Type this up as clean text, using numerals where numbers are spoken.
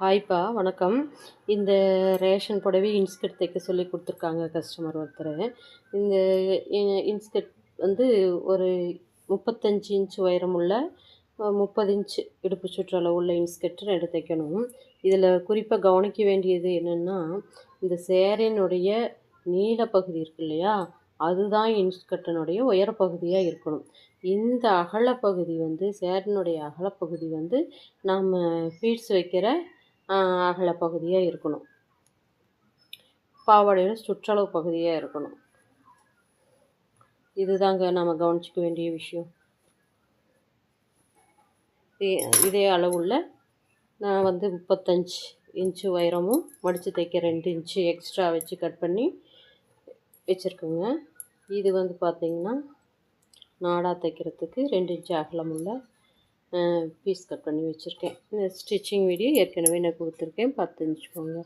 ஹாய்ப்பா, வணக்கம். இந்த ரேஷன் புடவை இன்ஸ்கர்ட் தைக்க சொல்லி குடுத்துருக்காங்க கஸ்டமர் ஒருத்தரு. இந்த இ இன்ஸ்கர்ட் வந்து ஒரு 35 இன்ச் உயரமுள்ள 30 இன்ச் இடுப்பு சுற்றளவு உள்ள இன்ஸ்கர்ட் 2 தைக்கணும். இதில் குறிப்பாக கவனிக்க வேண்டியது என்னென்னா, இந்த சேரீனுடைய நீள பகுதி இருக்கு இல்லையா? அதுதான் இன்ஸ்கர்ட்டினுடைய உயரப்பகுதியாக இருக்கணும். இந்த அகலப்பகுதி வந்து சேரீனுடைய அகலப்பகுதி வந்து நம்ம பீட்ஸ் வைக்கிற அகலப்பகுதியாக இருக்கணும். பாவாடையோட சுற்றளவு பகுதியாக இருக்கணும். இதுதாங்க நம்ம கவனிச்சிக்க வேண்டிய விஷயம். இதே அளவுள்ள நான் வந்து 35 இன்ச்சு உயரமும் மடித்து தைக்க 2 இன்ச்சு எக்ஸ்ட்ரா வச்சு கட் பண்ணி வச்சுருக்குங்க. இது வந்து பார்த்திங்கன்னா நாடா தைக்கிறதுக்கு 2 இன்ச்சு அகலமுள்ள பீஸ் கட் பண்ணி வச்சுருக்கேன். இந்த ஸ்டிச்சிங் வீடியோ ஏற்கனவே நான் கொடுத்துருக்கேன், பார்த்து தெரிஞ்சுக்கோங்க.